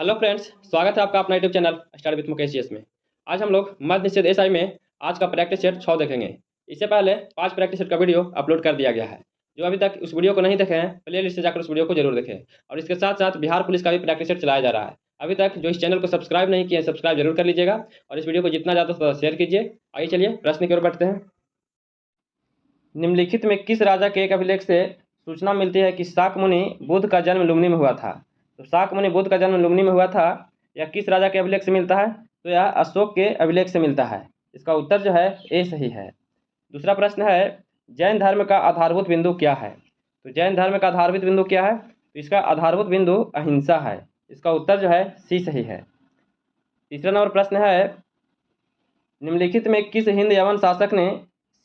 Hello friends, स्वागत है आपका अपना YouTube channel start with Mukesh GS में। आज हम लोग मध्य निषेध एसआई में आज का प्रैक्टिस सेट 6 देखेंगे। इससे पहले 5 प्रैक्टिस सेट का वीडियो अपलोड कर दिया गया है। जो अभी तक उस वीडियो को नहीं देखे हैं, प्ले लिस्ट से जाकर उस वीडियो को जरूर देखें। और इसके साथ साथ बिहार पुलिस का भी प्रैक्टिस सेट चलाया जा रहा है। अभी तक जो इस चैनल को सब्सक्राइब नहीं किए, सब्सक्राइब जरूर कर लीजिएगा और इस वीडियो को जितना ज़्यादा से ज़्यादा शेयर कीजिए। आइए चलिए प्रश्न की ओर बढ़ते हैं। निम्नलिखित में किस राजा के एक अभिलेख से सूचना मिलती है कि शाक्यमुनि बुद्ध का जन्म लुम्बिनी में हुआ था? तो शाक्यमुनि बुद्ध का जन्म लुम्बिनी में हुआ था, यह किस राजा के अभिलेख से मिलता है? तो यह अशोक के अभिलेख से मिलता है। इसका उत्तर जो है ए सही है। दूसरा प्रश्न है, जैन धर्म का आधारभूत बिंदु क्या है? तो जैन धर्म का आधारभूत बिंदु क्या है? तो इसका आधारभूत बिंदु अहिंसा है। इसका उत्तर जो है सी सही है। तीसरा नंबर प्रश्न है, निम्नलिखित में किस हिंद यवन शासक ने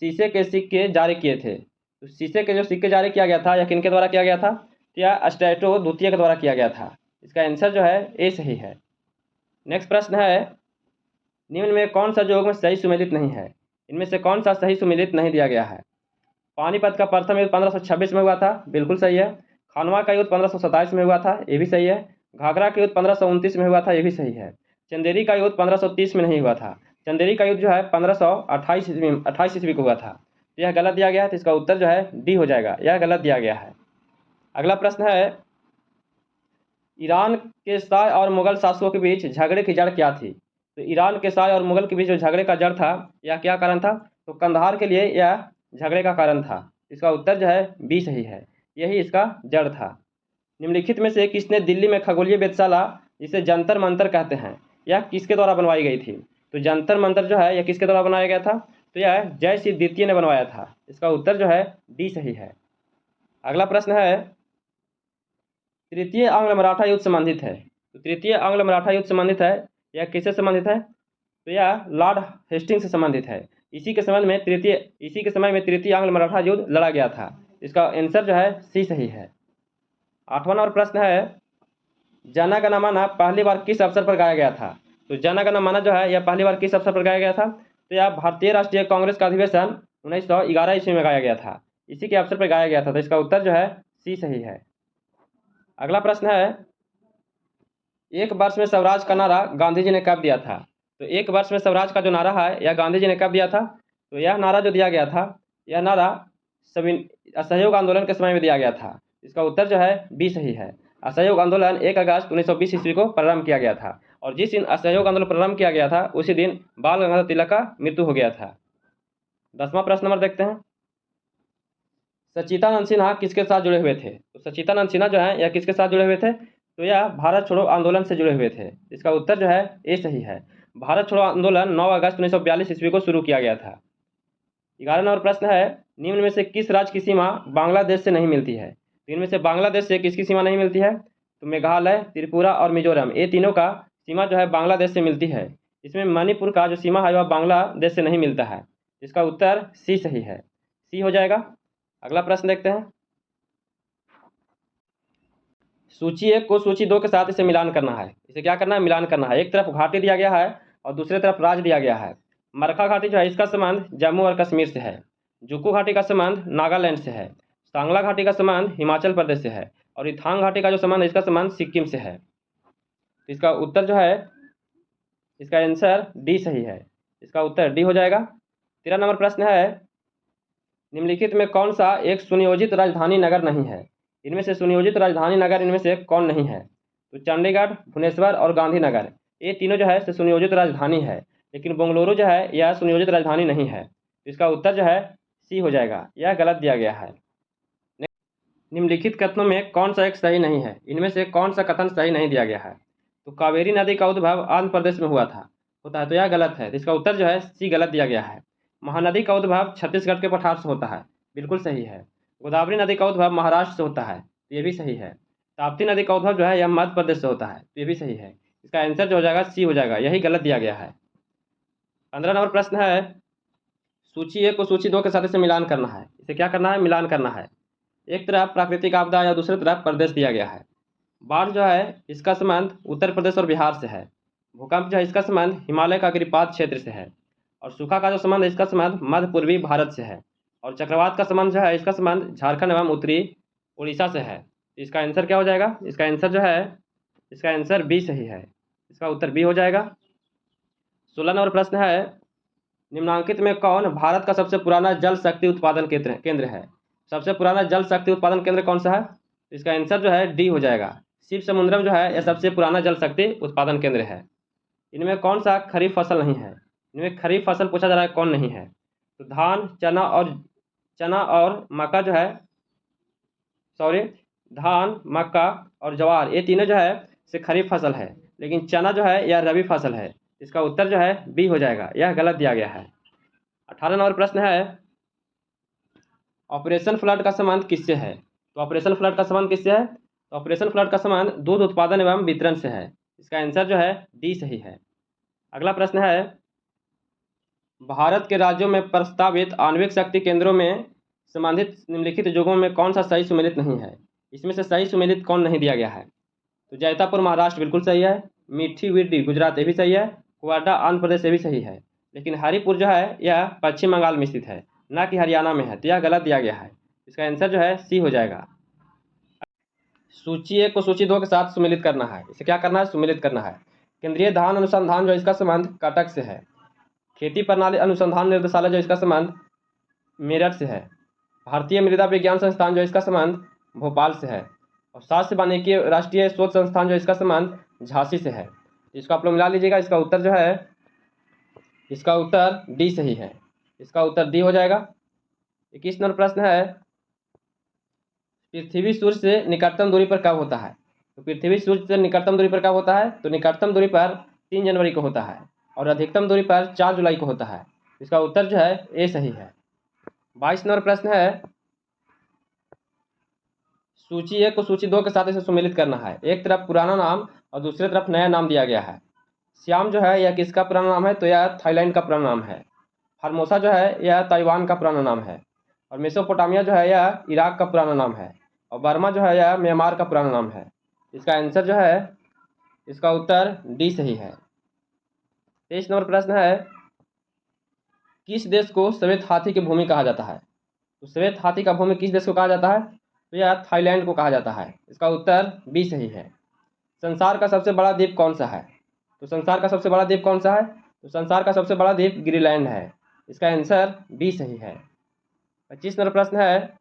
शीशे के सिक्के जारी किए थे? तो शीशे के जो सिक्के जारी किया गया था, यह किनके द्वारा किया गया था? तो यह अस्ट्रेटो द्वितीय के द्वारा किया गया था। इसका आंसर जो है ए सही है। नेक्स्ट प्रश्न है, निम्न में कौन सा जो में सही सुमेलित नहीं है? इनमें से कौन सा सही सुमेलित नहीं दिया गया है? पानीपत का प्रथम युद्ध 1526 में हुआ था, बिल्कुल सही है। खानवा का युद्ध 1527 में हुआ था, ये भी सही है। घाघरा का युद्ध 1529 में हुआ था, ये भी सही है। चंदेरी का युद्ध 1530 में नहीं हुआ था। चंदेरी का युद्ध जो है 1528 ईस्वी को हुआ था। तो यह गलत दिया गया है, तो इसका उत्तर जो है डी हो जाएगा, यह गलत दिया गया है। अगला प्रश्न है, ईरान के शाह और मुगल शासकों के बीच झगड़े की जड़ क्या थी? तो ईरान के शाह और मुगल के बीच जो झगड़े का जड़ था, यह क्या कारण था? तो कंधार के लिए यह झगड़े का कारण था। इसका उत्तर जो है बी सही है, यही इसका जड़ था। निम्नलिखित में से किसने दिल्ली में खगोलीय वेधशाला, जिसे जंतर मंतर कहते हैं, यह किसके द्वारा बनवाई गई थी? तो जंतर मंतर जो है यह किसके द्वारा बनाया गया था? तो यह जयसिंह द्वितीय ने बनवाया था। इसका उत्तर जो है डी सही है। अगला प्रश्न है, तृतीय आंग्ल मराठा युद्ध संबंधित है। तो तृतीय आंग्ल मराठा युद्ध संबंधित है, यह किससे संबंधित है? तो यह लॉर्ड हेस्टिंग से संबंधित है। इसी के समय में तृतीय आंग्ल मराठा युद्ध लड़ा गया था। इसका आंसर जो है सी सही है। 8वां नंबर प्रश्न है, जन गण मन पहली बार किस अवसर पर गाया गया था? तो जन गण मन जो है यह पहली बार किस अवसर पर गाया गया था? तो यह भारतीय राष्ट्रीय कांग्रेस का अधिवेशन 1911 ईस्वी में गाया गया था। इसी के अवसर पर गाया गया था। तो इसका उत्तर जो है सी सही है। अगला प्रश्न है, एक वर्ष में स्वराज का नारा गांधी जी ने कब दिया था? तो एक वर्ष में स्वराज का जो नारा है यह गांधी जी ने कब दिया था? तो यह नारा जो दिया गया था, यह नारा असहयोग आंदोलन के समय में दिया गया था। इसका उत्तर जो है बी सही है। असहयोग आंदोलन 1 अगस्त 1920 ईस्वी को प्रारंभ किया गया था और जिस दिन असहयोग आंदोलन प्रारंभ किया गया था उसी दिन बाल गंगाधर तिलक का मृत्यु हो गया था। 10वां प्रश्न नंबर देखते हैं, सच्चिदानंद सिन्हा किसके साथ जुड़े हुए थे? तो सच्चिदानंद सिन्हा जो है यह किसके साथ जुड़े हुए थे? तो यह भारत छोड़ो आंदोलन से जुड़े हुए थे। इसका उत्तर जो है ए सही है। भारत छोड़ो आंदोलन 9 अगस्त 1942 ईस्वी को शुरू किया गया था। 11 नंबर प्रश्न है, निम्न में से किस राज्य की सीमा बांग्लादेश से नहीं मिलती है? इनमें से बांग्लादेश से किसकी सीमा नहीं मिलती है? तो मेघालय, त्रिपुरा और मिजोरम, ये तीनों का सीमा जो है बांग्लादेश से मिलती है। इसमें मणिपुर का जो सीमा है वह बांग्लादेश से नहीं मिलता है। इसका उत्तर सी सही है, सी हो जाएगा। अगला प्रश्न देखते हैं, सूची 1 को सूची 2 के साथ इसे मिलान करना है। इसे क्या करना है? मिलान करना है। एक तरफ घाटी दिया गया है और दूसरी तरफ राज्य दिया गया है। मरखा घाटी जो है इसका संबंध जम्मू और कश्मीर से है। जुक्कू घाटी का संबंध नागालैंड से है। सांगला घाटी का संबंध हिमाचल प्रदेश से है और इथांग घाटी का जो संबंध है इसका संबंध सिक्किम से है। इसका उत्तर जो है, इसका आंसर डी सही है। इसका उत्तर डी हो जाएगा। 13 नंबर प्रश्न है, निम्नलिखित में कौन सा एक सुनियोजित राजधानी नगर नहीं है? इनमें से सुनियोजित राजधानी नगर इनमें से कौन नहीं है? तो चंडीगढ़, भुवनेश्वर और गांधीनगर, ये तीनों जो है सुनियोजित राजधानी है, लेकिन बेंगलुरु जो है यह सुनियोजित राजधानी नहीं है। इसका उत्तर जो है सी हो जाएगा, यह गलत दिया गया है। निम्नलिखित कथनों में कौन सा एक सही नहीं है? इनमें से कौन सा कथन सही नहीं दिया गया है? तो कावेरी नदी का उद्भव आंध्र प्रदेश में होता है, तो यह गलत है। इसका उत्तर जो है सी गलत दिया गया है। महानदी का उद्भव छत्तीसगढ़ के पठार से होता है, बिल्कुल सही है। गोदावरी नदी का उद्भव महाराष्ट्र से होता है, तो ये भी सही है। ताप्ती नदी का उद्भव जो है यह मध्य प्रदेश से होता है, तो ये भी सही है। इसका आंसर जो हो जाएगा सी हो जाएगा, यही गलत दिया गया है। 15 नंबर प्रश्न है, सूची 1 को सूची 2 के साथ इसे मिलान करना है। इसे क्या करना है? मिलान करना है। एक तरफ प्राकृतिक आपदा या दूसरी तरफ प्रदेश दिया गया है। बाढ़ जो है इसका संबंध उत्तर प्रदेश और बिहार से है। भूकंप जो है इसका संबंध हिमालय का गिरिपात क्षेत्र से है और सूखा का जो संबंध है इसका संबंध मध्य पूर्वी भारत से है और चक्रवात का संबंध जो है इसका संबंध झारखंड एवं उत्तरी उड़ीसा से है। इसका आंसर क्या हो जाएगा? इसका आंसर जो है इसका आंसर बी सही है, इसका उत्तर बी हो जाएगा। 16 नंबर प्रश्न है, निम्नांकित में कौन भारत का सबसे पुराना जल शक्ति उत्पादन केंद्र है? सबसे पुराना जल शक्ति उत्पादन केंद्र कौन सा है? तो इसका आंसर जो है डी हो जाएगा। शिव समुद्रम जो है यह सबसे पुराना जल शक्ति उत्पादन केंद्र है। इनमें कौन सा खरीफ फसल नहीं है? इनमें खरीफ फसल पूछा जा रहा है कौन नहीं है? तो धान, चना और मक्का जो है, सॉरी, धान, मक्का और ज्वार, ये तीनों जो है से खरीफ फसल है, लेकिन चना जो है यह रबी फसल है। इसका उत्तर जो है बी हो जाएगा, यह गलत दिया गया है। 18 नंबर प्रश्न है, ऑपरेशन फ्लड का संबंध किससे है? तो ऑपरेशन फ्लड का संबंध किससे है? तो ऑपरेशन फ्लड का संबंध दूध उत्पादन एवं वितरण से है। इसका आंसर जो है डी सही है। अगला प्रश्न है, भारत के राज्यों में प्रस्तावित आणविक शक्ति केंद्रों में संबंधित निम्नलिखित युगों में कौन सा सही सुमेलित नहीं है? इसमें से सही सुमेलित कौन नहीं दिया गया है? तो जैतापुर महाराष्ट्र बिल्कुल सही है, मीठी विडी गुजरात ये भी सही है, कुआडा आंध्र प्रदेश ये भी सही है, लेकिन हरिपुर जो है यह पश्चिम बंगाल में स्थित है, ना कि हरियाणा में है, तो यह गलत दिया गया है। इसका आंसर जो है सी हो जाएगा। सूची 1 को सूची 2 के साथ सुमेलित करना है। इसे क्या करना है? सुमेलित करना है। केंद्रीय धान अनुसंधान जो इसका संबंध कटक से है। खेती प्रणाली अनुसंधान निदेशालय जो इसका संबंध मेरठ से है। भारतीय मृदा विज्ञान संस्थान जो इसका संबंध भोपाल से है। और शास्त्र वानिकी राष्ट्रीय शोध संस्थान जो इसका संबंध झांसी से है। इसको आप लोग मिला लीजिएगा। इसका उत्तर जो है, इसका उत्तर डी सही है, इसका उत्तर डी हो जाएगा। 21 नंबर प्रश्न है, पृथ्वी सूर्य से निकटतम दूरी पर कब होता है? तो पृथ्वी सूर्य से निकटतम दूरी पर कब होता है? तो निकटतम दूरी पर 3 जनवरी को होता है और अधिकतम दूरी पर 4 जुलाई को होता है। इसका उत्तर जो है ए सही है। 22 नंबर प्रश्न है, सूची 1 को सूची 2 के साथ इसे सुमेलित करना है। एक तरफ पुराना नाम और दूसरी तरफ नया नाम दिया गया है। श्याम जो है यह किसका पुराना नाम है? तो यह थाईलैंड का पुराना नाम है। फॉर्मोसा जो है यह ताइवान का पुराना नाम है। और मेसोपोटामिया जो है यह इराक का पुराना नाम है। और बर्मा जो है यह म्यांमार का पुराना नाम है। इसका आंसर जो है, इसका उत्तर डी सही है। 23 नंबर प्रश्न है, किस देश को श्वेत हाथी की भूमि कहा जाता है? तो श्वेत हाथी का भूमि किस देश को कहा जाता है? तो यह थाईलैंड को कहा जाता है। इसका उत्तर बी सही है। संसार का सबसे बड़ा द्वीप कौन सा है? तो संसार का सबसे बड़ा द्वीप कौन सा है? तो संसार का सबसे बड़ा द्वीप ग्रीनलैंड है। इसका आंसर बी सही है। 25 नंबर प्रश्न है,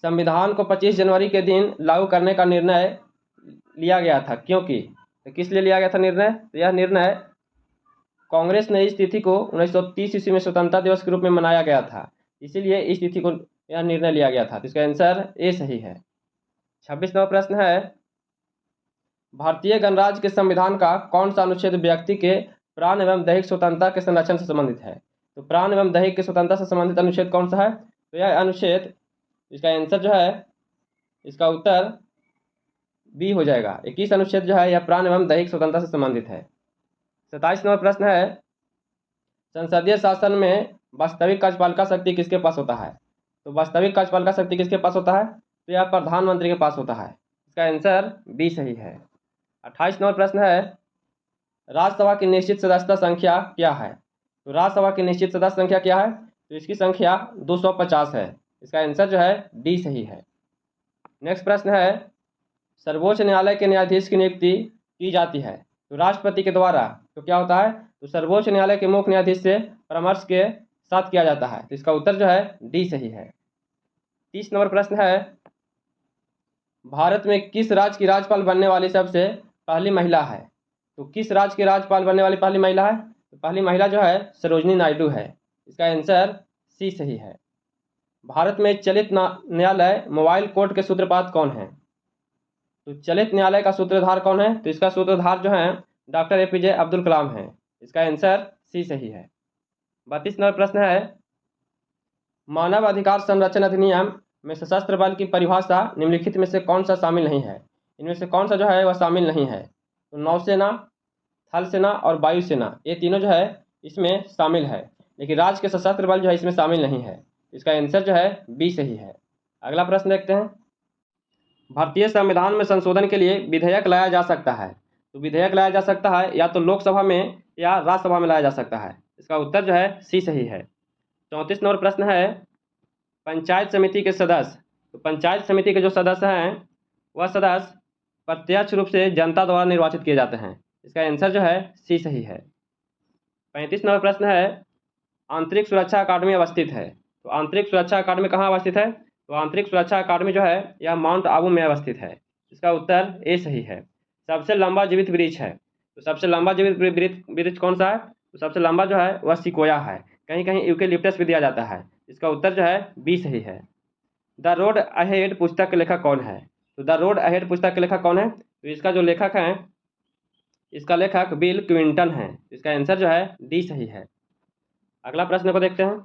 संविधान को 25 जनवरी के दिन लागू करने का निर्णय लिया गया था, क्योंकि? तो किस लिए लिया गया था निर्णय? तो यह निर्णय कांग्रेस ने इस तिथि को 1930 ईस्वी में स्वतंत्रता दिवस के रूप में मनाया गया था, इसीलिए इस तिथि को यह निर्णय लिया गया था। तो इसका आंसर ए सही है। 26 नंबर प्रश्न है, भारतीय गणराज्य के संविधान का कौन सा अनुच्छेद व्यक्ति के प्राण एवं दैहिक स्वतंत्रता के संरक्षण से संबंधित है? तो प्राण एवं दैहिक की स्वतंत्रता से संबंधित अनुच्छेद कौन सा है? तो यह अनुच्छेद, इसका आंसर जो है, इसका उत्तर बी हो जाएगा। 21 अनुच्छेद जो है यह प्राण एवं दैहिक स्वतंत्रता से संबंधित है। 27 नंबर प्रश्न है, संसदीय शासन में वास्तविक कार्यपालिका शक्ति किसके पास होता है? तो वास्तविक कार्यपालिका शक्ति किसके पास होता है? तो यह प्रधानमंत्री के पास होता है। इसका आंसर बी सही है। 28 नंबर प्रश्न है, राज्यसभा की निश्चित सदस्यता संख्या क्या है? तो राज्यसभा की निश्चित सदस्य संख्या क्या है? तो इसकी संख्या 250 है। इसका आंसर जो है डी सही है। नेक्स्ट प्रश्न है, सर्वोच्च न्यायालय के न्यायाधीश की नियुक्ति की जाती है तो राष्ट्रपति के द्वारा, तो क्या होता है? तो सर्वोच्च न्यायालय के मुख्य न्यायाधीश से परामर्श के साथ किया जाता है। तो इसका उत्तर जो है डी सही है। 30 नंबर प्रश्न है, भारत में किस राज्य की राज्यपाल बनने वाली सबसे पहली महिला है? तो किस राज्य की राज्यपाल बनने वाली पहली महिला है? तो पहली महिला जो है सरोजिनी नायडू है। इसका आंसर सी सही है। भारत में चलित न्यायालय मोबाइल कोर्ट के सूत्रपात कौन है? तो चलित न्यायालय का सूत्रधार कौन है? तो इसका सूत्रधार जो है डॉक्टर APJ अब्दुल कलाम है। इसका आंसर सी सही है। 32 नंबर प्रश्न है, मानव अधिकार संरक्षण अधिनियम में सशस्त्र बल की परिभाषा निम्नलिखित में से कौन सा शामिल नहीं है? इनमें से कौन सा जो है वह शामिल नहीं है? तो नौसेना, थल सेना और वायुसेना, ये तीनों जो है इसमें शामिल है, लेकिन राज्य के सशस्त्र बल जो है इसमें शामिल नहीं है। इसका आंसर जो है बी सही है। अगला प्रश्न देखते हैं, भारतीय संविधान में संशोधन के लिए विधेयक लाया जा सकता है तो विधेयक लाया जा सकता है या तो लोकसभा में या राज्यसभा में लाया जा सकता है। इसका उत्तर जो है सी सही है। 34 नंबर प्रश्न है, पंचायत समिति के सदस्य, तो पंचायत समिति के जो सदस्य हैं वह सदस्य प्रत्यक्ष रूप से जनता द्वारा निर्वाचित किए जाते हैं। इसका आंसर जो है सी सही है। 35 नंबर प्रश्न है, आंतरिक सुरक्षा अकादमी अवस्थित है। तो आंतरिक सुरक्षा अकादमी कहाँ अवस्थित है? तो आंतरिक सुरक्षा अकादमी जो है यह माउंट आबू में अवस्थित है। इसका उत्तर ए सही है। सबसे लंबा जीवित वृक्ष है, तो सबसे लंबा जीवित वृक्ष कौन सा है? तो सबसे लंबा जो है वह सिकोया है। कहीं कहीं यूकेलिप्टस भी दिया जाता है। इसका उत्तर जो है बी सही है। द रोड अहेड पुस्तक के लेखक कौन है? तो द रोड अहेड पुस्तक के लेखक कौन है? तो इसका जो लेखक है, इसका लेखक बिल क्विंटन है। इसका आंसर जो है डी सही है। अगला प्रश्न को देखते हैं,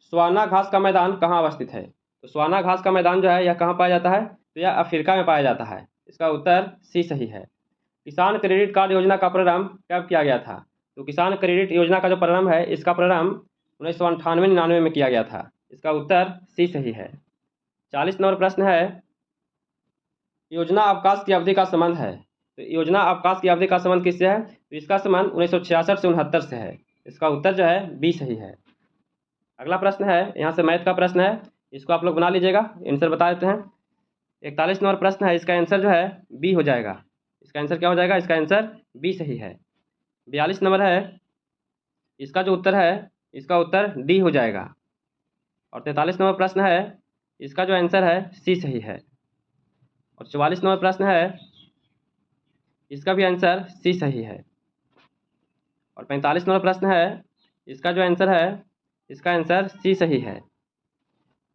स्वाना घास का मैदान कहाँ अवस्थित है? तो स्वाना घास का मैदान जो है यह कहाँ पाया जाता है? तो यह अफ्रीका में पाया जाता है। इसका उत्तर सी सही है। किसान क्रेडिट कार्ड योजना का प्रारंभ कब किया गया था? तो किसान क्रेडिट योजना का जो प्रारंभ है, इसका प्रारंभ 1998-99 में किया गया था। इसका उत्तर सी सही है। 40 नंबर प्रश्न है, योजना अवकाश की अवधि का संबंध है। तो योजना अवकाश की अवधि का संबंध किससे है? तो इसका संबंध 1966 से 69 से है। इसका उत्तर जो है बी सही है। अगला प्रश्न है, यहाँ से मैथ का प्रश्न है, इसको आप लोग बना लीजिएगा, आंसर बता देते हैं। 41 नंबर प्रश्न है, इसका आंसर जो है बी हो जाएगा। इसका आंसर क्या हो जाएगा? इसका आंसर बी सही है। 42 नंबर है, इसका जो उत्तर है, इसका उत्तर डी हो जाएगा। और 43 नंबर प्रश्न है, इसका जो आंसर है सी सही है। और 44 नंबर प्रश्न है, इसका भी आंसर सी सही है। और 45 नंबर प्रश्न है, इसका जो आंसर है, इसका आंसर सी सही है।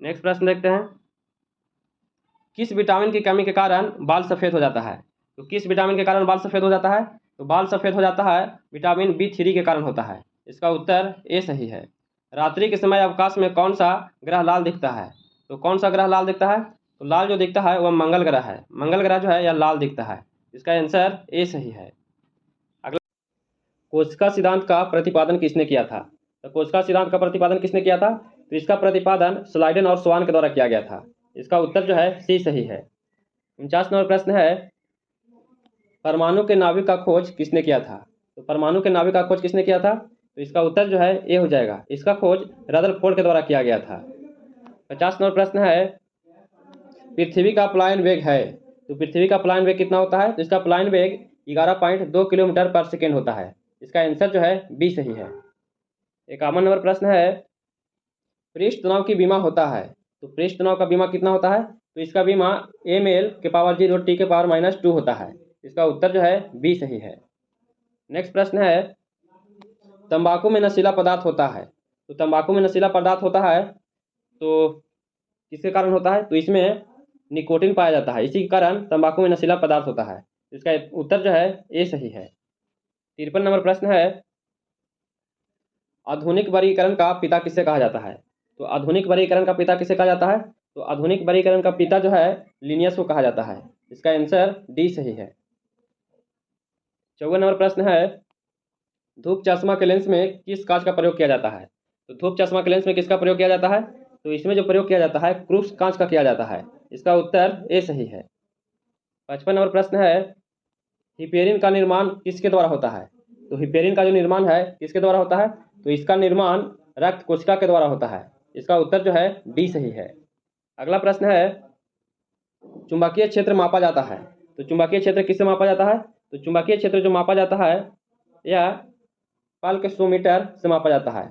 नेक्स्ट प्रश्न देखते हैं, किस विटामिन की कमी के कारण बाल सफ़ेद हो जाता है? तो किस विटामिन के कारण बाल सफ़ेद हो जाता है? तो बाल सफ़ेद हो जाता है विटामिन B3 के कारण होता है। इसका उत्तर ए सही है। रात्रि के समय अवकाश में कौन सा ग्रह लाल दिखता है? तो कौन सा ग्रह लाल दिखता है? तो लाल जो दिखता है वह मंगल ग्रह है। मंगल ग्रह जो है यह लाल दिखता है। इसका आंसर ए सही है। अगला, कोशिका सिद्धांत का प्रतिपादन किसने किया था? तो कोशिका सिद्धांत का प्रतिपादन किसने किया था? तो इसका प्रतिपादन स्लाइडेन और स्वान के द्वारा किया गया था। इसका उत्तर जो है सी सही है। 49 नंबर प्रश्न है, परमाणु के नाभिक का खोज किसने किया था? तो परमाणु के नाभिक का खोज किसने किया था? तो इसका उत्तर जो है ए हो जाएगा। इसका खोज रदरफोर्ड के द्वारा किया गया था। 50 नंबर प्रश्न है, पृथ्वी का पलायन वेग है। तो पृथ्वी का पलायन वेग कितना होता है? तो इसका पलायन वेग 11.2 किलोमीटर पर सेकेंड होता है। इसका आंसर जो है बी सही है। 51 नंबर प्रश्न है, पृष्ठ तनाव की बीमा होता है। तो पृष्ठ तनाव का बीमा कितना होता है? तो इसका बीमा ml के पावर 0 t के पावर -2 होता है। इसका उत्तर जो है बी सही है। नेक्स्ट प्रश्न है, तंबाकू में नशीला पदार्थ होता है। तो तंबाकू में नशीला पदार्थ होता है तो किसके कारण होता है? तो इसमें निकोटीन पाया जाता है, इसी के कारण तंबाकू में नशीला पदार्थ होता है। इसका उत्तर जो है ए सही है। 53 नंबर प्रश्न है, आधुनिक वर्गीकरण का पिता किसे कहा जाता है? तो आधुनिक वर्गीकरण का पिता किसे कहा जाता है? तो आधुनिक वर्गीकरण का पिता जो है लिनियस को कहा जाता है। इसका आंसर डी सही है। 54 नंबर प्रश्न है, धूप चश्मा के लेंस में किस कांच का प्रयोग किया जाता है? तो धूप चश्मा के लेंस में किसका प्रयोग किया जाता है? तो इसमें जो प्रयोग किया जाता है क्रूस कांच का किया जाता है। इसका उत्तर ए सही है। 55 नंबर प्रश्न है, हिपेरिन का निर्माण किसके द्वारा होता है? तो हिपेरिन का जो निर्माण है किसके द्वारा होता है? तो इसका निर्माण रक्त कोशिका के द्वारा होता है। इसका उत्तर जो है डी सही है। अगला प्रश्न है, चुंबकीय क्षेत्र मापा जाता है। तो चुंबकीय क्षेत्र किससे मापा जाता है? तो चुंबकीय क्षेत्र जो मापा जाता है यह पल्क्सोमीटर से मापा जाता है।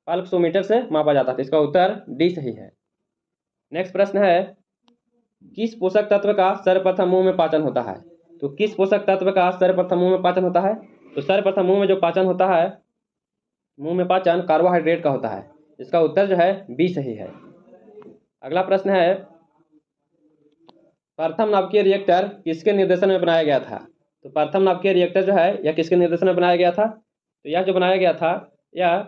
पल्क्सोमीटर से मापा जाता है। इसका उत्तर डी सही है। नेक्स्ट प्रश्न है, किस पोषक तत्व का सर्वप्रथम मुंह में पाचन होता है? तो किस पोषक तत्व का सर्वप्रथम मुंह में पाचन होता है? तो सर्वप्रथम मुंह में जो पाचन होता है, मुंह में पाचन कार्बोहाइड्रेट का होता है। इसका उत्तर जो है बी सही है। अगला प्रश्न है, प्रथम नाभिकीय रिएक्टर किसके निर्देशन में बनाया गया था? तो प्रथम नाभिकीय रिएक्टर जो है यह किसके निर्देशन में बनाया गया था? तो यह जो बनाया गया था यह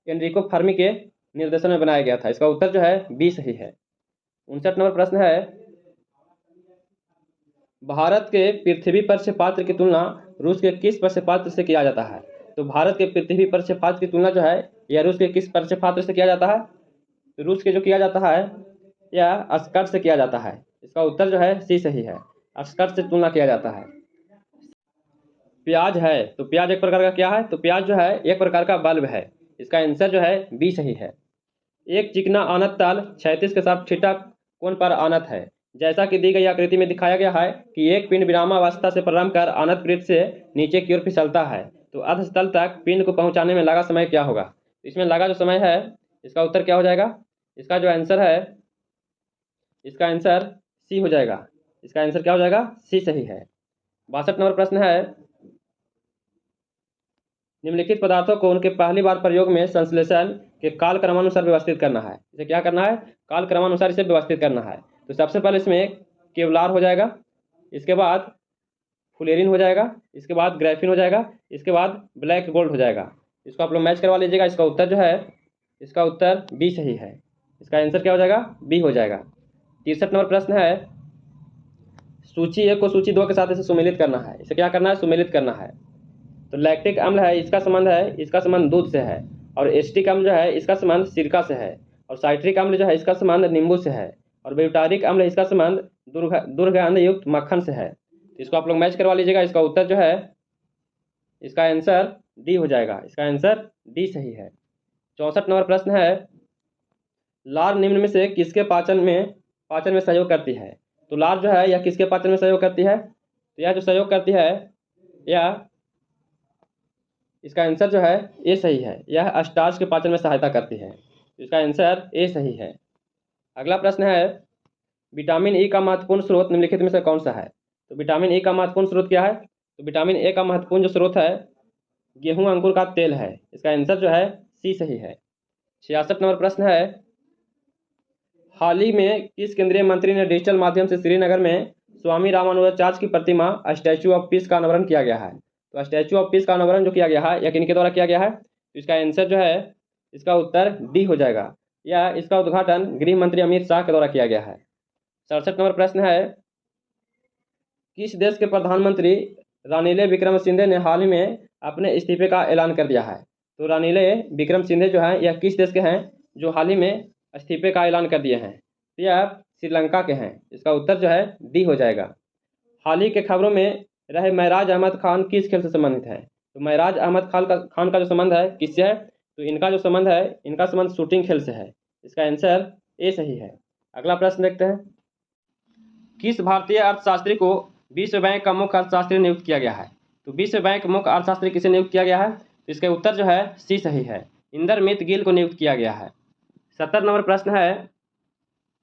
एनरिको फर्मी के निर्देशन में बनाया गया था। इसका उत्तर जो है बी सही है। 59 नंबर प्रश्न है, भारत के पृथ्वी पर से पात्र की तुलना रूस के किस पर से पात्र से किया जाता है? तो भारत के पृथ्वी पर से पात्र की तुलना जो है यह रूस के किस पर से पात्र से किया जाता है? तो रूस के जो किया जाता है यह स्कट से किया जाता है। इसका उत्तर जो है सी सही है। स्कट से तुलना किया जाता है। प्याज है, तो प्याज एक प्रकार का क्या है? तो प्याज जो है एक प्रकार का बल्ब है। इसका आंसर जो है बी सही है। एक चिकना आनत तल 36 के साथ ठीठा कोण पर आनत है, जैसा कि दी गई आकृति में दिखाया गया है कि एक पिंड विरामावस्था से प्रारंभ कर अनंत वृत्त से नीचे की ओर फिसलता है, तो अधस्तल तक पिंड को पहुंचाने में लगा समय क्या होगा। इसमें लगा जो समय है इसका उत्तर क्या हो जाएगा, इसका जो आंसर है इसका आंसर सी हो जाएगा। इसका आंसर क्या हो जाएगा, सी सही है। 62 नंबर प्रश्न है, निम्नलिखित पदार्थों को उनके पहली बार प्रयोग में संश्लेषण के काल क्रमानुसार व्यवस्थित करना है। इसे क्या करना है, काल क्रमानुसार इसे व्यवस्थित करना है। तो सबसे पहले इसमें केवलार हो जाएगा, इसके बाद फुलेरिन हो जाएगा, इसके बाद ग्राफिन हो जाएगा, इसके बाद ब्लैक गोल्ड हो जाएगा। इसको आप लोग मैच करवा लीजिएगा। इसका उत्तर जो है इसका उत्तर बी सही है। इसका आंसर क्या हो जाएगा, बी हो जाएगा। 63 नंबर प्रश्न है, सूची 1 को सूची 2 के साथ इसे सुमेलित करना है। इसे क्या करना है, सुमेलित करना है। तो लैक्टिक अम्ल है, इसका संबंध दूध से है, और एसिटिक अम्ल जो है इसका संबंध सिरका से है, और साइट्रिक अम्ल जो है इसका संबंध नींबू से है, और ब्यूटारिक अम्ल इसका संबंध दुर्गंध युक्त मक्खन से है। तो इसको आप लोग मैच करवा लीजिएगा। इसका उत्तर जो है इसका आंसर डी हो जाएगा। इसका आंसर डी सही है। 64 नंबर प्रश्न है, लार निम्न में से किसके पाचन में सहयोग करती है। तो लार जो है यह किसके पाचन में सहयोग करती है, तो यह जो सहयोग करती है यह इसका आंसर जो है ए सही है। यह स्टार्च के पाचन में सहायता करती है। इसका आंसर ए सही है। अगला प्रश्न है, विटामिन ई का महत्वपूर्ण स्रोत निम्नलिखित में से कौन सा है। तो विटामिन ई का महत्वपूर्ण स्रोत क्या है, तो विटामिन ए का महत्वपूर्ण जो स्रोत है गेहूं अंकुर का तेल है। इसका आंसर जो है सी सही है। 66 नंबर प्रश्न है, हाल ही में किस केंद्रीय मंत्री ने डिजिटल माध्यम से श्रीनगर में स्वामी रामानुजाचार्य की प्रतिमा स्टैचू ऑफ पीस का अनावरण किया गया है। तो स्टैचू ऑफ पीस का अनावरण जो किया गया है यह किनके द्वारा किया गया है, तो इसका आंसर जो है इसका उत्तर डी हो जाएगा। या इसका उद्घाटन गृह मंत्री अमित शाह के द्वारा किया गया है। 67 नंबर प्रश्न है, किस देश के प्रधानमंत्री रानिल विक्रमसिंघे ने हाल ही में अपने इस्तीफे का ऐलान कर दिया है। तो रानिल विक्रमसिंघे जो है यह किस देश के हैं जो हाल ही में इस्तीफे का ऐलान कर दिए हैं, तो यह श्रीलंका के हैं। इसका उत्तर जो है डी हो जाएगा। हाल ही के खबरों में रहे महराज अहमद खान किस खेल से संबंधित है। तो महराज अहमद खान का जो संबंध है किससे है, तो इनका जो संबंध है इनका संबंध शूटिंग खेल से है। इसका आंसर ए सही है। अगला प्रश्न देखते हैं, किस भारतीय अर्थशास्त्री को विश्व बैंक का मुख्य अर्थशास्त्री नियुक्त किया गया है। तो विश्व बैंक मुख्य अर्थशास्त्री किसे नियुक्त किया गया है, तो इसका उत्तर जो है सी सही है। इंदरमित गिल को नियुक्त किया गया है। 70 नंबर प्रश्न है,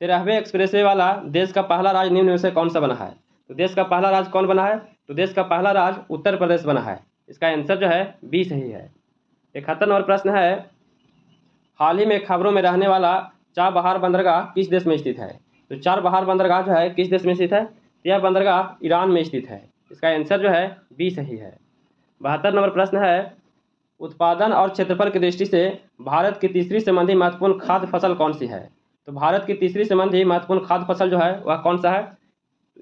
13वें एक्सप्रेसवे वाला देश का पहला राज्य निम्न में से कौन सा बना है। तो देश का पहला राज्य कौन बना है, तो देश का पहला राज्य उत्तर प्रदेश बना है। इसका आंसर जो है बी सही है। 71 नंबर प्रश्न है, हाल ही में खबरों में रहने वाला चाबहार बंदरगाह किस देश में स्थित है। तो चाबहार बंदरगाह जो है किस देश में स्थित है, यह बंदरगाह ईरान में स्थित है। इसका आंसर जो है बी सही है। 72 नंबर प्रश्न है, उत्पादन और क्षेत्रफल की दृष्टि से भारत की तीसरी संबंधी महत्वपूर्ण खाद्य फसल कौन सी है। तो भारत की तीसरी संबंधी महत्वपूर्ण खाद्य फसल जो है वह कौन सा है,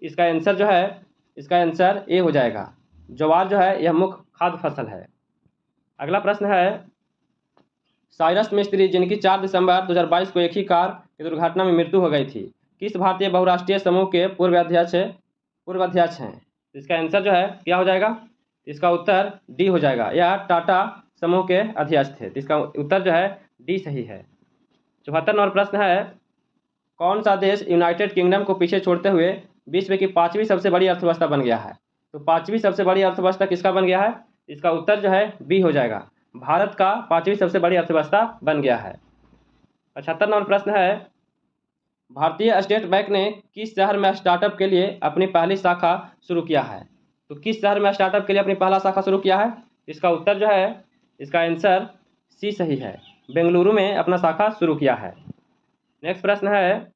इसका आंसर जो है इसका आंसर ए हो जाएगा। ज्वार जो है यह मुख्य खाद्य फसल है। अगला प्रश्न है, साइरस मिस्त्री जिनकी 4 दिसंबर 2022 को एक ही कार की दुर्घटना में मृत्यु हो गई थी, किस भारतीय बहुराष्ट्रीय समूह के पूर्व अध्यक्ष हैं। इसका आंसर जो है क्या हो जाएगा, इसका उत्तर डी हो जाएगा। यह टाटा समूह के अध्यक्ष थे। इसका उत्तर जो है डी सही है। 74 नंबर प्रश्न है, कौन सा देश यूनाइटेड किंगडम को पीछे छोड़ते हुए विश्व की 5वीं सबसे बड़ी अर्थव्यवस्था बन गया है। तो 5वीं सबसे बड़ी अर्थव्यवस्था किसका बन गया है, इसका उत्तर जो है बी हो जाएगा। भारत का 5वीं सबसे बड़ी अर्थव्यवस्था बन गया है। 75 नंबर प्रश्न है, भारतीय स्टेट बैंक ने किस शहर में स्टार्टअप के लिए अपनी पहली शाखा शुरू किया है। तो किस शहर में स्टार्टअप के लिए अपनी पहला शाखा शुरू किया है, इसका उत्तर जो है इसका आंसर सी सही है। बेंगलुरु में अपना शाखा शुरू किया है। नेक्स्ट प्रश्न है,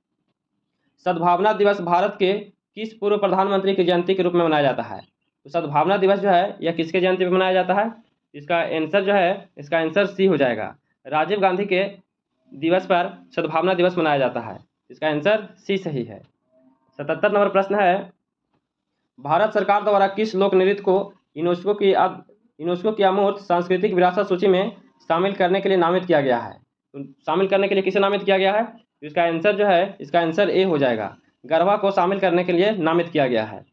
सद्भावना दिवस भारत के किस पूर्व प्रधानमंत्री की जयंती के रूप में मनाया जाता है। तो सद्भावना दिवस जो है यह किसके जयंती पर मनाया जाता है, इसका आंसर जो है इसका आंसर सी हो जाएगा। राजीव गांधी के दिवस पर सद्भावना दिवस मनाया जाता है। इसका आंसर सी सही है। 77 नंबर प्रश्न है, भारत सरकार द्वारा किस लोक नृत्य को यूनेस्को की अमूर्त सांस्कृतिक विरासत सूची में शामिल करने के लिए नामित किया गया है। तो शामिल करने के लिए किसे नामित किया गया है, तो इसका आंसर जो है इसका आंसर ए हो जाएगा। गरबा को शामिल करने के लिए नामित किया गया है।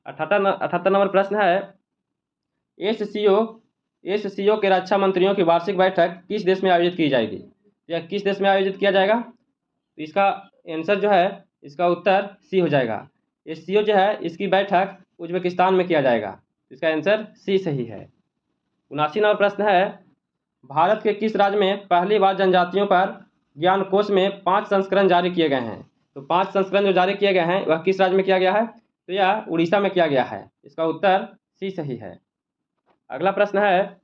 78 नंबर प्रश्न है, एससीओ के रक्षा मंत्रियों की वार्षिक बैठक किस देश में आयोजित की जाएगी, या किस देश में आयोजित किया जाएगा, तो इसका आंसर जो है इसका उत्तर सी हो जाएगा। SCO जो है इसकी बैठक उज्बेकिस्तान में किया जाएगा। इसका आंसर सी सही है। 79 नंबर प्रश्न है, भारत के किस राज्य में पहली बार जनजातियों पर ज्ञानकोश में 5 संस्करण जारी किए गए हैं? तो 5 संस्करण जो जारी किए गए हैं वह किस राज्य में किया गया है? तो यह उड़ीसा में किया गया है। इसका उत्तर सी सही है। अगला प्रश्न है,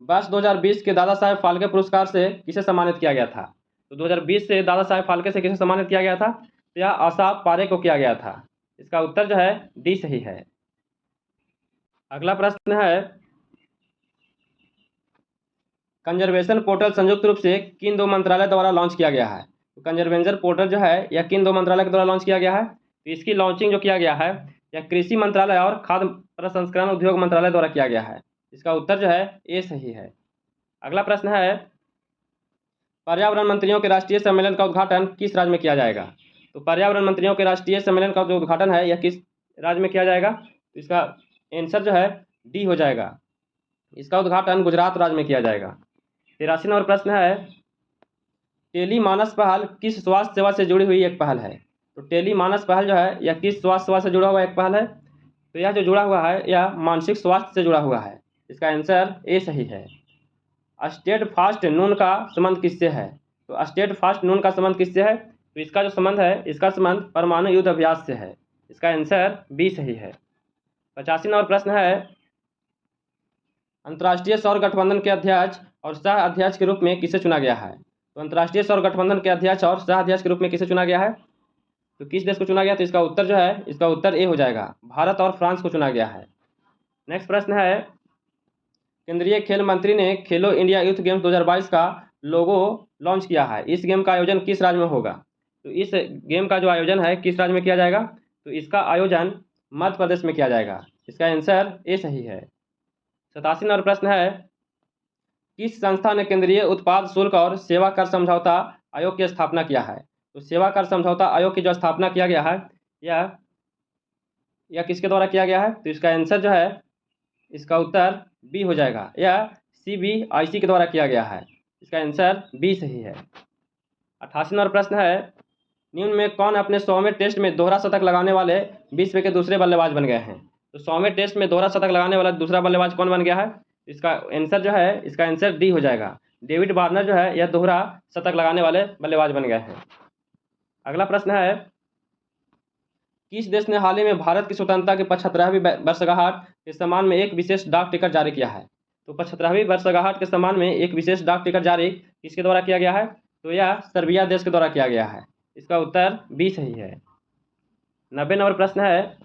वर्ष 2020 के दादा साहेब फाल्के पुरस्कार से किसे सम्मानित किया गया था? तो 2020 से दादा साहेब फाल्के से किसे सम्मानित किया गया था? तो यह आशा पारेख को किया गया था। इसका उत्तर जो है डी सही है। अगला प्रश्न है, कंजर्वेशन पोर्टल संयुक्त रूप से किन 2 मंत्रालय द्वारा लॉन्च किया गया है? तो कंजर्वेशन पोर्टल जो है यह किन 2 मंत्रालय के द्वारा लॉन्च किया गया है? तो इसकी लॉन्चिंग जो किया गया है यह कृषि मंत्रालय और खाद्य प्रसंस्करण उद्योग मंत्रालय द्वारा किया गया है। इसका उत्तर जो है ए सही है। अगला प्रश्न है, पर्यावरण मंत्रियों के राष्ट्रीय सम्मेलन का उद्घाटन किस राज्य में किया जाएगा? तो पर्यावरण मंत्रियों के राष्ट्रीय सम्मेलन का जो उद्घाटन है यह किस राज्य में किया जाएगा? तो इसका आंसर जो है डी हो जाएगा। इसका उद्घाटन गुजरात राज्य में किया जाएगा। 83 नंबर प्रश्न है, टेली मानस पहल किस स्वास्थ्य सेवा से जुड़ी हुई एक पहल है? तो टेली मानस पहल जो है यह किस स्वास्थ्य सेवा से जुड़ा हुआ एक पहल है? तो यह जो जुड़ा हुआ है यह मानसिक स्वास्थ्य से जुड़ा हुआ है। इसका आंसर ए सही है। स्टेट फास्ट नून का संबंध किससे है? तो स्टेट फास्ट नून का संबंध किससे है? तो इसका जो संबंध है इसका संबंध परमाणु युद्ध अभ्यास से है। इसका आंसर बी सही है। 85 नंबर प्रश्न है, अंतर्राष्ट्रीय सौर गठबंधन के अध्यक्ष और सह अध्यक्ष के रूप में किसे चुना गया है? तो अंतर्राष्ट्रीय सौर गठबंधन के अध्यक्ष और सह अध्यक्ष के रूप में किसे चुना गया है? तो किस देश को चुना गया? तो इसका उत्तर जो है इसका उत्तर ए हो जाएगा, भारत और फ्रांस को चुना गया है। नेक्स्ट प्रश्न है, केंद्रीय खेल मंत्री ने खेलो इंडिया यूथ गेम्स 2022 का लोगो लॉन्च किया है। इस गेम का आयोजन किस राज्य में होगा? तो इस गेम का जो आयोजन है किस राज्य में किया जाएगा? तो इसका आयोजन मध्य प्रदेश में किया जाएगा। इसका आंसर ए सही है। 87 नंबर प्रश्न है, किस संस्था ने केंद्रीय उत्पाद शुल्क और सेवा कर समझौता आयोग की स्थापना किया है? तो सेवा कर समझौता आयोग की जो स्थापना किया गया है यह किसके द्वारा किया गया है? तो इसका आंसर जो है इसका उत्तर बी हो जाएगा, यह CBIC के द्वारा किया गया है। इसका आंसर बी सही है। 88 नंबर प्रश्न है, निम्न में कौन अपने 100वें टेस्ट में दोहरा शतक लगाने वाले विश्व के दूसरे बल्लेबाज बन गए हैं? तो 100वें टेस्ट में दोहरा शतक लगाने वाला दूसरा बल्लेबाज कौन बन गया है? इसका आंसर जो है इसका आंसर डी हो जाएगा, डेविड वार्नर जो है यह दोहरा शतक लगाने वाले बल्लेबाज बन गए हैं। अगला प्रश्न है, किस देश ने हाल ही में भारत की स्वतंत्रता की 75वीं वर्षगांठ के सम्मान में एक विशेष डाक टिकट जारी किया है? तो 75वीं वर्षगांठ के सम्मान में एक विशेष डाक टिकट जारी किसके द्वारा किया गया है? तो यह सर्बिया देश के द्वारा किया गया है। इसका उत्तर बी सही है। 90 नंबर प्रश्न है,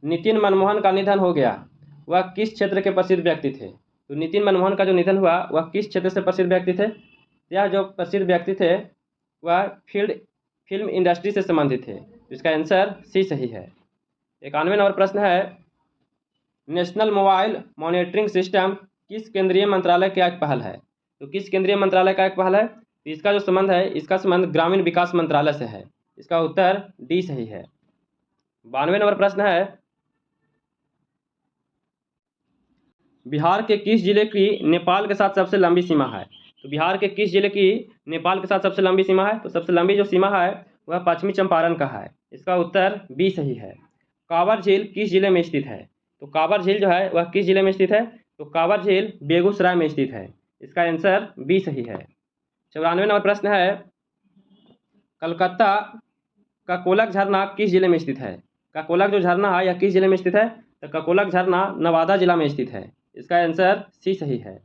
नितिन मनमोहन का निधन हो गया, वह किस क्षेत्र के प्रसिद्ध व्यक्ति थे? तो नितिन मनमोहन का जो निधन हुआ वह किस क्षेत्र से प्रसिद्ध व्यक्ति थे? यह जो प्रसिद्ध व्यक्ति थे वह फिल्म इंडस्ट्री से संबंधित थे। इसका आंसर सी सही है। 91 नंबर प्रश्न है, नेशनल मोबाइल मॉनिटरिंग सिस्टम किस केंद्रीय मंत्रालय का एक पहल है? तो किस केंद्रीय मंत्रालय का एक पहल है? तो इसका जो संबंध है इसका संबंध ग्रामीण विकास मंत्रालय से है। इसका उत्तर डी सही है। 92 नंबर प्रश्न है, बिहार के किस जिले की नेपाल के साथ सबसे लंबी सीमा है? तो बिहार के किस जिले की नेपाल के साथ सबसे लंबी सीमा है? तो सबसे लंबी जो सीमा है वह पश्चिमी चंपारण का है। इसका उत्तर बी सही है। कांवर झील किस जिले में स्थित है? तो कांवर झील जो है वह किस जिले में स्थित है? तो कांवर झील बेगूसराय में स्थित है। इसका आंसर बी सही है। 94 नंबर प्रश्न है, कलकत्ता का कोलक झरना किस जिले में स्थित है? ककोलक जो झरना है यह किस जिले में स्थित है? तो ककोलक झरना नवादा जिला में स्थित है। इसका आंसर सी सही है।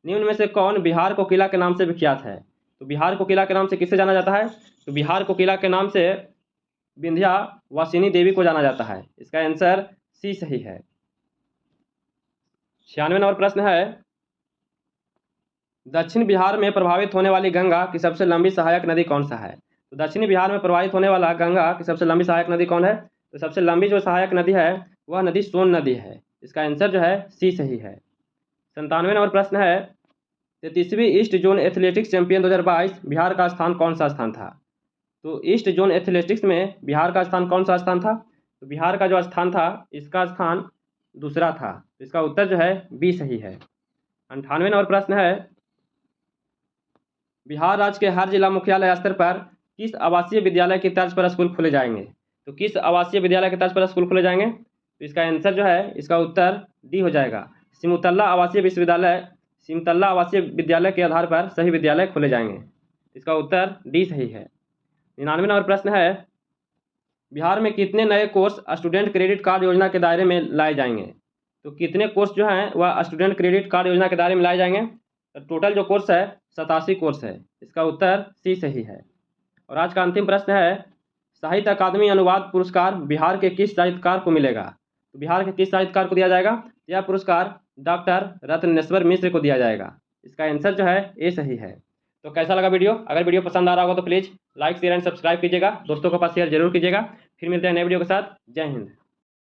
निम्न में से कौन बिहार को किला के नाम से विख्यात है? तो बिहार को किला के नाम से किससे जाना जाता है? तो बिहार को किला के नाम से विंध्यावासिनी देवी को जाना जाता है। इसका आंसर सी सही है। 96 नंबर प्रश्न है, दक्षिण बिहार में प्रभावित होने वाली गंगा की सबसे लंबी सहायक नदी कौन सा है? तो दक्षिणी बिहार में प्रभावित होने वाला गंगा की सबसे लंबी सहायक नदी कौन है? तो सबसे लंबी जो सहायक नदी है वह नदी सोन नदी है। इसका आंसर जो है सी सही है। 97 नंबर प्रश्न है, 33वीं east zone athletics champion 2022 Bihar का स्थान कौन सा स्थान था? तो ईस्ट जोन एथलेटिक्स में बिहार का स्थान कौन सा स्थान था? तो बिहार का जो स्थान था इसका स्थान दूसरा था। इसका उत्तर जो है बी सही है। 98 नंबर प्रश्न है, बिहार राज्य के हर जिला मुख्यालय स्तर पर किस आवासीय विद्यालय की तर्ज पर स्कूल खोले जाएंगे? तो किस आवासीय विद्यालय की तर्ज पर स्कूल खोले जाएंगे? तो इसका आंसर जो है, इसका उत्तर डी हो जाएगा। सिमुतल्ला आवासीय विद्यालय के आधार पर सही विद्यालय खोले जाएंगे। इसका उत्तर डी सही है। 99 नंबर प्रश्न है, बिहार में कितने नए कोर्स स्टूडेंट क्रेडिट कार्ड योजना के दायरे में लाए जाएंगे? तो कितने कोर्स जो हैं वह स्टूडेंट क्रेडिट कार्ड योजना के दायरे में लाए जाएंगे? तो टोटल जो कोर्स है 87 कोर्स है। इसका उत्तर सी सही है। और आज का अंतिम प्रश्न है, साहित्य अकादमी अनुवाद पुरस्कार बिहार के किस साहित्यकार को मिलेगा? तो बिहार के किस साहित्यकार को दिया जाएगा? यह पुरस्कार डॉक्टर रत्नेश्वर मिश्र को दिया जाएगा। इसका आंसर जो है ए सही है। तो कैसा लगा वीडियो? अगर वीडियो पसंद आ रहा होगा तो please like share and subscribe कीजिएगा, दोस्तों के पास शेयर जरूर कीजिएगा। फिर मिलते हैं नए वीडियो के साथ। जय हिंद।